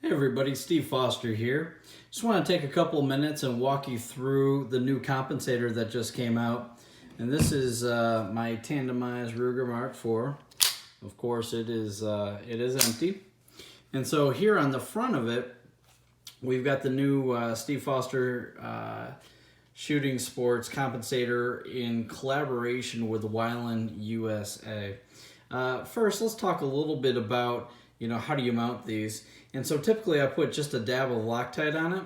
Hey everybody, Steve Foster here. Just want to take a couple minutes and walk you through the new compensator that just came out. And this is my tandemized Ruger Mark IV. Of course, it is empty. And so here on the front of it, we've got the new Steve Foster Shooting Sports compensator in collaboration with Wiland USA. First, let's talk a little bit about how do you mount these. And so typically I put just a dab of Loctite on it,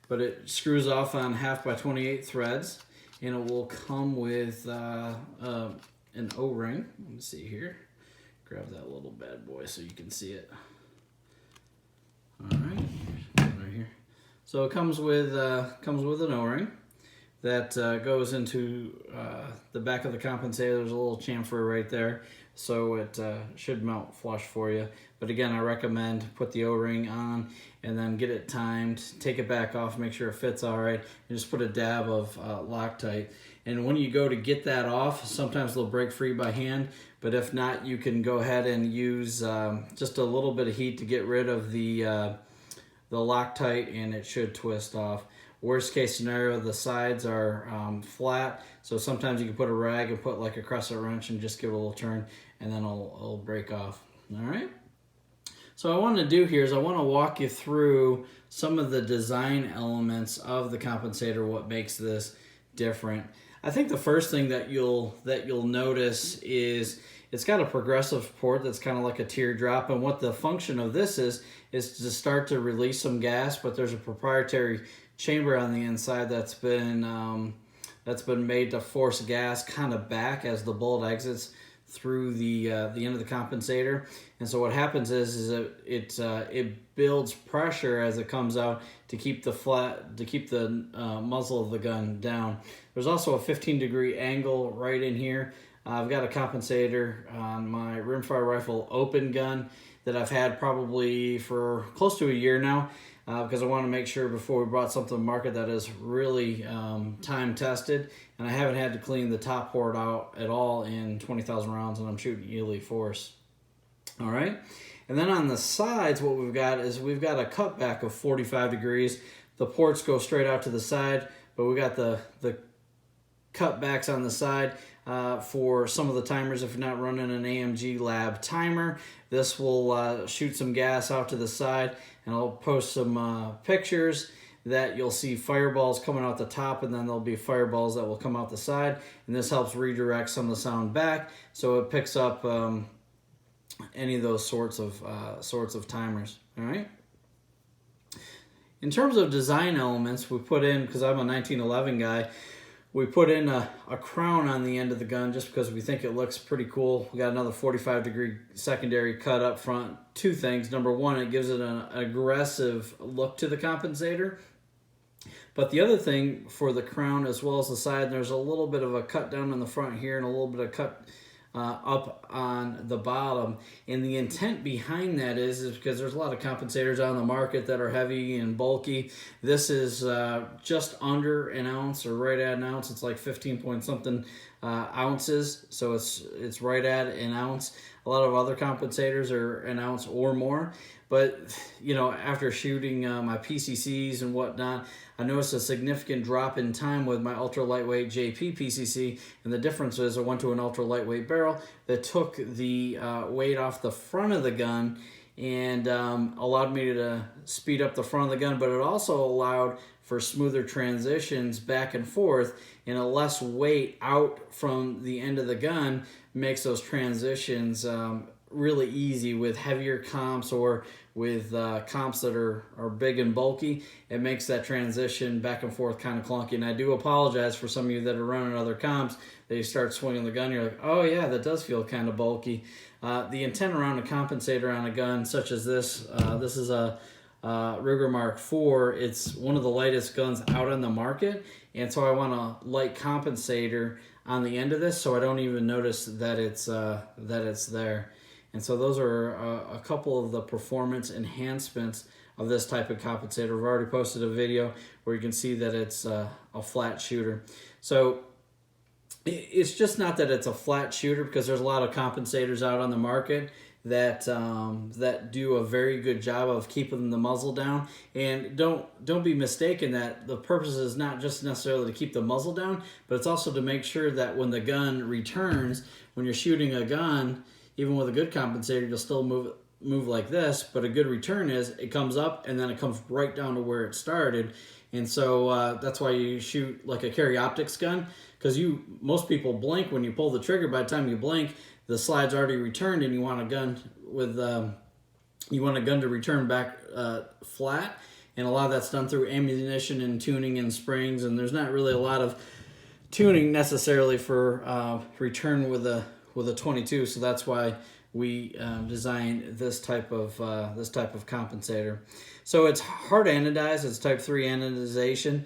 but it screws off on 1/2 by 28 threads, and it will come with an O-ring. Let me see here. Grab that little bad boy so you can see it. All right, right here. So it comes with an O-ring that goes into the back of the compensator. There's a little chamfer right there, so it should mount flush for you. But again, I recommend put the O-ring on and then get it timed, take it back off, make sure it fits all right, and just put a dab of Loctite. And when you go to get that off, sometimes they'll break free by hand, but if not, you can go ahead and use just a little bit of heat to get rid of the Loctite, and it should twist off. Worst case scenario, the sides are flat, so sometimes you can put a rag and put like a crescent wrench and just give it a little turn, and then it'll break off. All right. So what I want to do here is I want to walk you through some of the design elements of the compensator, what makes this different. I think the first thing that you'll notice is it's got a progressive port that's kind of like a teardrop, and what the function of this is to start to release some gas, but there's a proprietary chamber on the inside that's been made to force gas kind of back as the bullet exits through the end of the compensator. And so what happens is it builds pressure as it comes out to keep the muzzle of the gun down. There's also a 15-degree angle right in here. I've got a compensator on my Rimfire rifle open gun that I've had probably for close to a year now, because I want to make sure before we brought something to the market that is really time tested, and I haven't had to clean the top port out at all in 20,000 rounds, and I'm shooting elite force. All right, and then on the sides, what we've got is we've got a cutback of 45 degrees. The ports go straight out to the side, but we got the cutbacks on the side for some of the timers. If you're not running an AMG Lab timer, this will shoot some gas out to the side, and I'll post some pictures that you'll see fireballs coming out the top, and then there'll be fireballs that will come out the side, and this helps redirect some of the sound back, so it picks up any of those sorts of timers. All right. In terms of design elements, we put in, because I'm a 1911 guy, we put in a crown on the end of the gun just because we think it looks pretty cool. We got another 45-degree secondary cut up front. Two things. Number one, it gives it an aggressive look to the compensator. But the other thing for the crown as well as the side, there's a little bit of a cut down in the front here and a little bit of cut up on the bottom. And the intent behind that is because there's a lot of compensators on the market that are heavy and bulky. This is just under an ounce or right at an ounce. It's like 15 point something ounces, so it's right at an ounce. A lot of other compensators are an ounce or more, but after shooting my PCCs and whatnot, I noticed a significant drop in time with my ultra lightweight JP PCC, and the difference is I went to an ultra lightweight barrel that took the weight off the front of the gun and allowed me to speed up the front of the gun, but it also allowed for smoother transitions back and forth, and a less weight out from the end of the gun makes those transitions really easy with heavier comps or with comps that are big and bulky. It makes that transition back and forth kind of clunky, and I do apologize for some of you that are running other comps that you start swinging the gun, you're like, oh yeah, that does feel kind of bulky. The intent around a compensator on a gun such as this is a Ruger Mark IV. It's one of the lightest guns out on the market, and so I want a light compensator on the end of this so I don't even notice that it's there. And so those are a couple of the performance enhancements of this type of compensator. We've already posted a video where you can see that it's a flat shooter. So it's just not that it's a flat shooter, because there's a lot of compensators out on the market that that do a very good job of keeping the muzzle down. And don't be mistaken that the purpose is not just necessarily to keep the muzzle down, but it's also to make sure that when the gun returns, when you're shooting a gun, even with a good compensator, you'll still move like this, but a good return is it comes up and then it comes right down to where it started. And so that's why you shoot like a carry optics gun, because most people blink when you pull the trigger. By the time you blink, the slide's already returned, and you want a gun to return back flat. And a lot of that's done through ammunition and tuning and springs, and there's not really a lot of tuning necessarily for return with a 22. So that's why we designed this type of compensator. So it's hard anodized. It's type 3 anodization.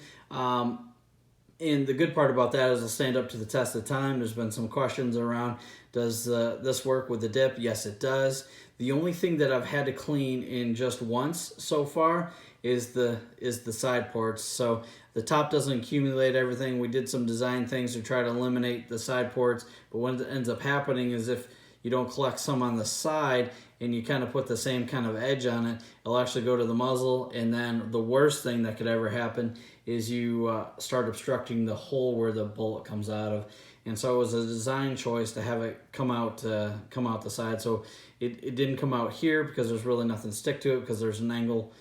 And the good part about that is it'll stand up to the test of time. There's been some questions around, does this work with the dip? Yes, it does. The only thing that I've had to clean in just once so far is the side ports. So the top doesn't accumulate everything. We did some design things to try to eliminate the side ports, but what ends up happening is if you don't collect some on the side and you kind of put the same kind of edge on it, it'll actually go to the muzzle. And then the worst thing that could ever happen is you start obstructing the hole where the bullet comes out of. And so it was a design choice to have it come out the side. So it didn't come out here because there's really nothing to stick to it, because there's an angle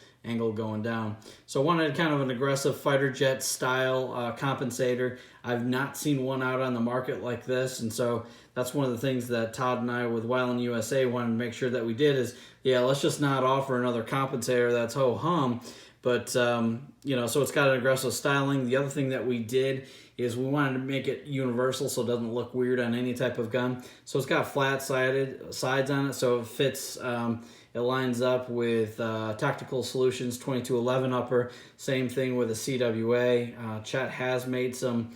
going down. So I wanted kind of an aggressive fighter jet style compensator. I've not seen one out on the market like this, and so that's one of the things that Todd and I with Wiland USA wanted to make sure that we did is, yeah, let's just not offer another compensator that's ho-hum. But, so it's got an aggressive styling. The other thing that we did is we wanted to make it universal so it doesn't look weird on any type of gun. So it's got flat-sided sides on it, so it fits, it lines up with Tactical Solutions 2211 upper. Same thing with a CWA. Chet has made some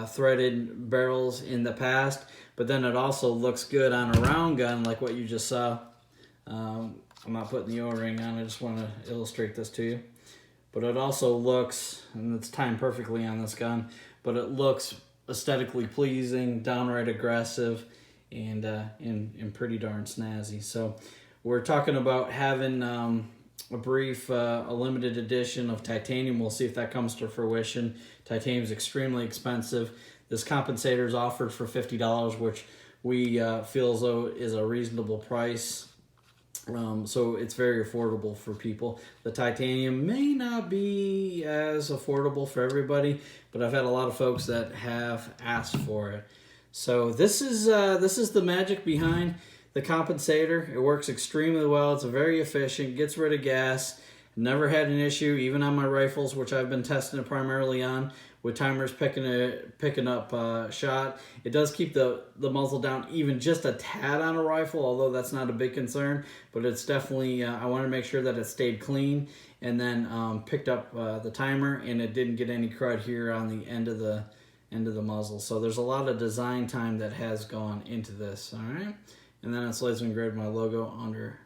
threaded barrels in the past, but then it also looks good on a round gun like what you just saw. I'm not putting the O-ring on, I just want to illustrate this to you. But it also looks, and it's timed perfectly on this gun, but it looks aesthetically pleasing, downright aggressive, and pretty darn snazzy. So we're talking about having a limited edition of titanium. We'll see if that comes to fruition. Titanium is extremely expensive. This compensator is offered for $50, which we feel as though is a reasonable price. So it's very affordable for people. The titanium may not be as affordable for everybody, but I've had a lot of folks that have asked for it. So this is the magic behind the compensator. It works extremely well. It's very efficient, gets rid of gas. Never had an issue, even on my rifles, which I've been testing it primarily on, with timers picking up shot. It does keep the muzzle down even just a tad on a rifle, although that's not a big concern. But it's definitely, I want to make sure that it stayed clean, and then picked up the timer, and it didn't get any crud here on the end of the muzzle. So there's a lot of design time that has gone into this. All right, and then it's laser engraved my logo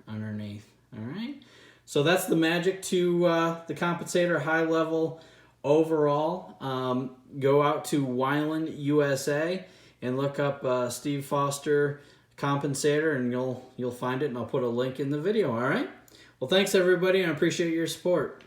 underneath. All right. So that's the magic to the compensator, high level overall. Go out to Wiland USA and look up Steve Foster compensator, and you'll find it, and I'll put a link in the video. All right. Well, thanks everybody, and I appreciate your support.